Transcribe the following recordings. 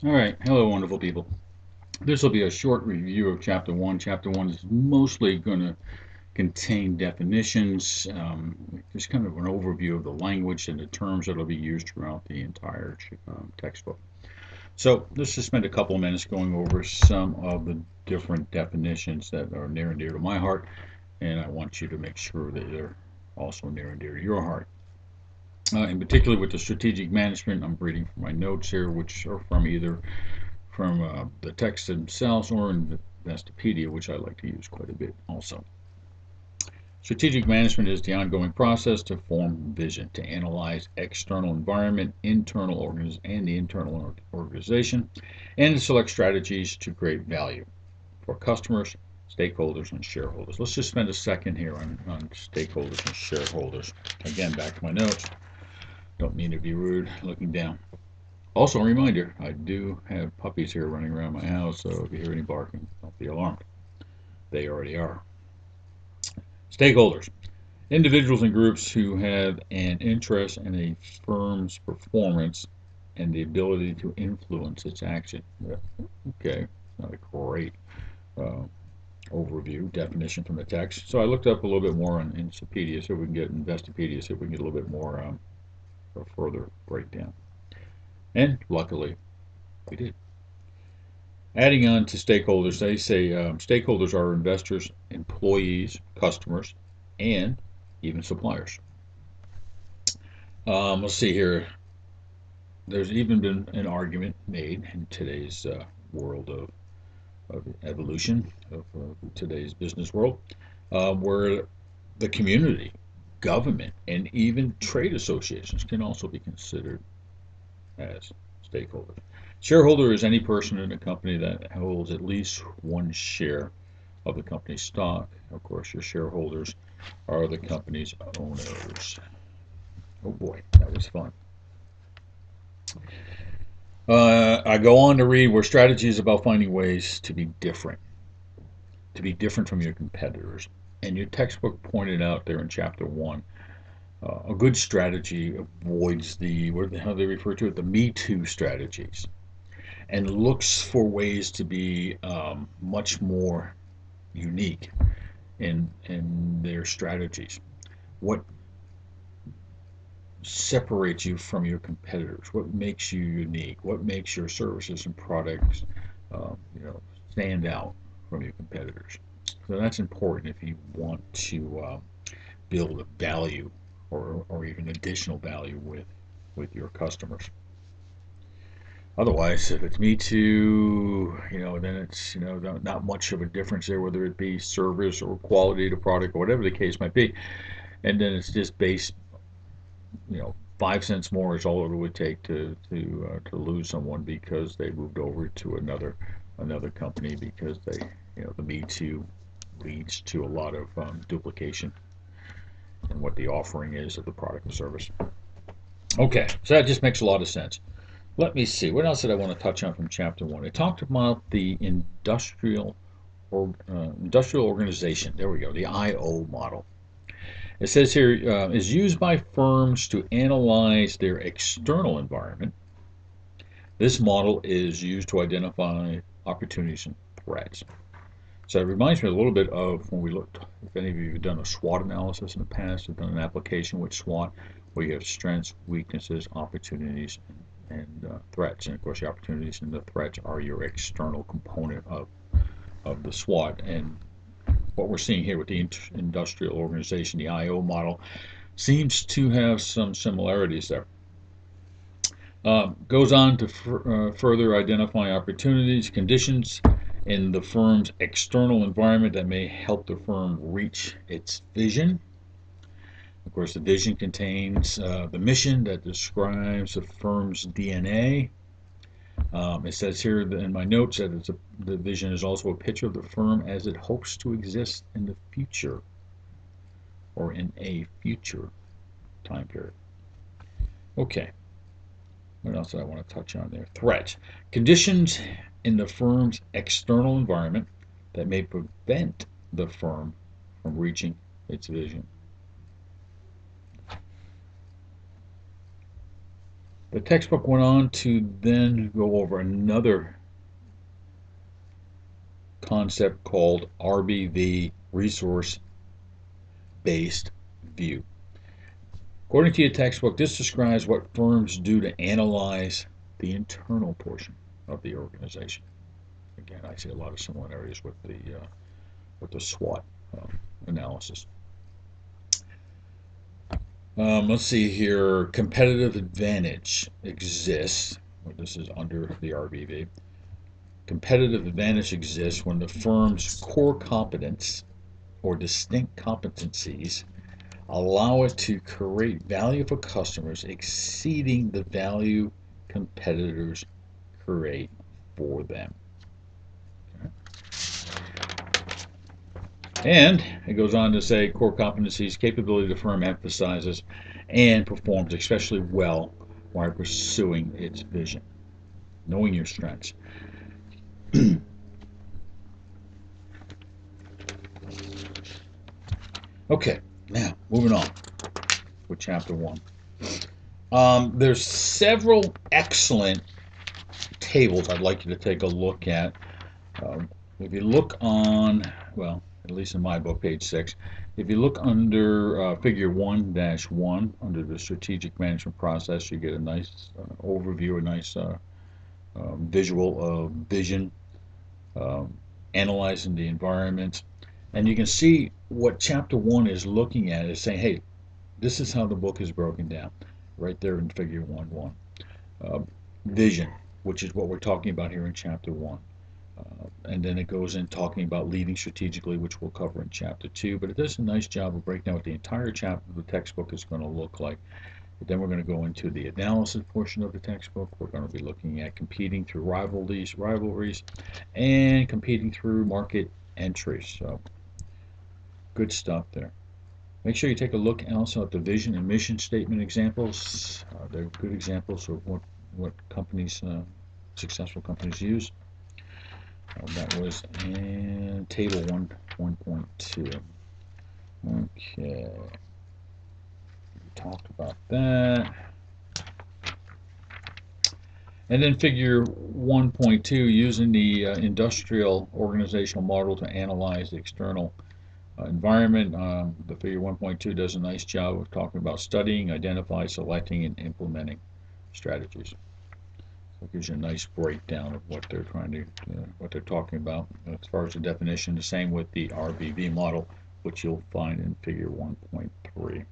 All right, hello, wonderful people. This will be a short review of Chapter 1. Chapter 1 is mostly going to contain definitions, just kind of an overview of the language and the terms that will be used throughout the entire textbook. So let's just spend a couple of minutes going over some of the different definitions that are near and dear to my heart, and I want you to make sure that they're also near and dear to your heart. In particular, with the strategic management, I'm reading from my notes here, which are from either from the text themselves or in Investopedia, which I like to use quite a bit also. Strategic management is the ongoing process to form vision, to analyze external environment, and the internal organization, and to select strategies to create value for customers, stakeholders, and shareholders. Let's just spend a second here on stakeholders and shareholders. Again, back to my notes. Don't mean to be rude looking down. Also, a reminder, I do have puppies here running around my house, so if you hear any barking, don't be alarmed. They already are. Stakeholders, individuals and groups who have an interest in a firm's performance and the ability to influence its action. Okay, not a great uh, overview, definition from the text. So I looked up a little bit more on Investopedia, so we can get Investopedia, so we can get a little bit more a further breakdown. And luckily, we did. Adding on to stakeholders, they say stakeholders are investors, employees, customers, and even suppliers. Let's see here. There's even been an argument made in today's world of evolution, of today's business world, where the community, government, and even trade associations can also be considered as stakeholders. Shareholder is any person in a company that holds at least one share of the company's stock. Of course, your shareholders are the company's owners. Oh boy, that was fun. I go on to read where strategy is about finding ways to be different from your competitors. And your textbook pointed out there in chapter one, a good strategy avoids how they refer to it, the Me Too strategies, and looks for ways to be much more unique in their strategies. What separates you from your competitors? What makes you unique? What makes your services and products, stand out from your competitors? So that's important if you want to build a value or even additional value with your customers. Otherwise, if it's me too, then it's not much of a difference there, whether it be service or quality to product or whatever the case might be. And then it's just based, 5 cents more is all it would take to lose someone because they moved over to another company because the Me Too leads to a lot of duplication in what the offering is of the product and service. Okay, so that just makes a lot of sense. Let me see. What else did I want to touch on from chapter one? I talked about the industrial organization. There we go. The IO model. It says here is used by firms to analyze their external environment. This model is used to identify opportunities and threats. So it reminds me a little bit of when we looked, if any of you have done a SWOT analysis in the past, have done an application with SWOT, where you have strengths, weaknesses, opportunities, and threats. And of course, the opportunities and the threats are your external component of the SWOT. And what we're seeing here with the industrial organization, the IO model, seems to have some similarities there. Goes on to further identify opportunities, conditions in the firm's external environment that may help the firm reach its vision. Of course, the vision contains the mission that describes the firm's DNA. It says here in my notes that the vision is also a picture of the firm as it hopes to exist in the future or in a future time period. Okay, what else do I want to touch on there? Threats. Conditions in the firm's external environment that may prevent the firm from reaching its vision. The textbook went on to then go over another concept called RBV, resource based view. According to your textbook, this describes what firms do to analyze the internal portion of the organization. Again, I see a lot of similarities with the SWOT analysis. Let's see here. Competitive advantage exists. Well, this is under the RBV. Competitive advantage exists when the firm's core competence or distinct competencies allow it to create value for customers exceeding the value competitors create for them. Okay. And it goes on to say core competencies, capability the firm emphasizes and performs especially well while pursuing its vision. Knowing your strengths. Okay, now moving on with chapter 1. There's several excellent tables I'd like you to take a look at. If you look on, well, at least in my book, page 6, if you look under figure 1-1, under the strategic management process, you get a nice overview, a nice visual of vision, analyzing the environment. And you can see what chapter 1 is looking at is saying, hey, this is how the book is broken down, right there in figure 1-1. Vision, which is what we're talking about here in chapter 1. And then it goes in talking about leading strategically, which we'll cover in chapter 2. But it does a nice job of breaking down what the entire chapter of the textbook is going to look like. But then we're going to go into the analysis portion of the textbook. We're going to be looking at competing through rivalries, and competing through market entries. So good stuff there. Make sure you take a look also at the vision and mission statement examples. They're good examples of what companies, successful companies use. That was in table 1.2. Okay, we talked about that. And then figure 1.2, using the industrial organizational model to analyze the external environment. The figure 1.2 does a nice job of talking about studying, identifying, selecting, and implementing strategies. So it gives you a nice breakdown of what they're trying to, what they're talking about as far as the definition. The same with the RBV model, which you'll find in figure 1.3.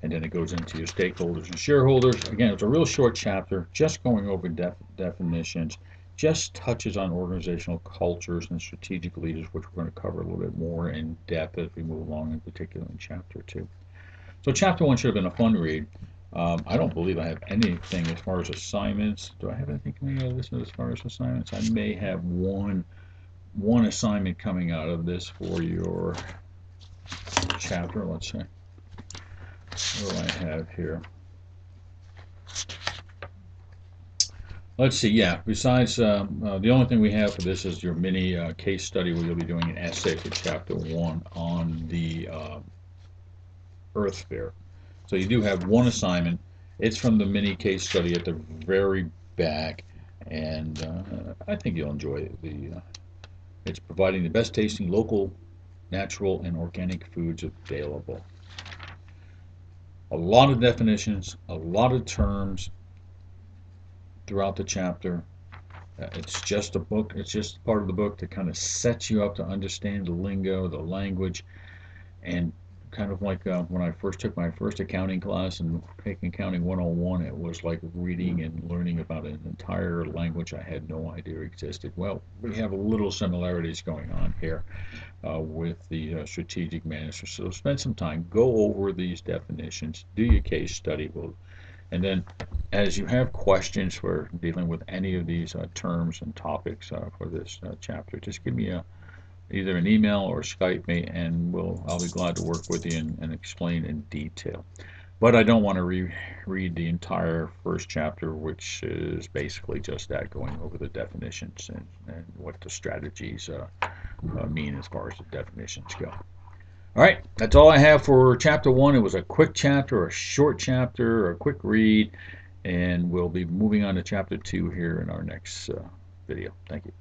And then it goes into your stakeholders and shareholders. Again, it's a real short chapter, just going over definitions, just touches on organizational cultures and strategic leaders, which we're going to cover a little bit more in depth as we move along, in particular in chapter 2. So chapter 1 should have been a fun read. I don't believe I have anything as far as assignments. Do I have anything coming out of this as far as assignments? I may have one assignment coming out of this for your chapter. Let's see. What do I have here? Let's see, yeah, besides, the only thing we have for this is your mini case study where you'll be doing an essay for chapter 1 on the Earth Sphere. So you do have one assignment. It's from the mini case study at the very back, and I think you'll enjoy it. It's providing the best tasting local, natural, and organic foods available. A lot of definitions, a lot of terms throughout the chapter. It's just a book, it's just part of the book that kind of sets you up to understand the lingo, the language, and kind of like when I first took my first accounting class and taking Accounting 101, it was like reading and learning about an entire language I had no idea existed. Well, we have a little similarities going on here with the strategic manager. So spend some time, go over these definitions, do your case study, and then as you have questions for dealing with any of these terms and topics for this chapter, just give me either an email or Skype me, and I'll be glad to work with you and explain in detail. But I don't want to reread the entire first chapter, which is basically just that, going over the definitions and what the strategies mean as far as the definitions go. All right, that's all I have for chapter 1. It was a quick chapter, a short chapter, a quick read, and we'll be moving on to chapter 2 here in our next video. Thank you.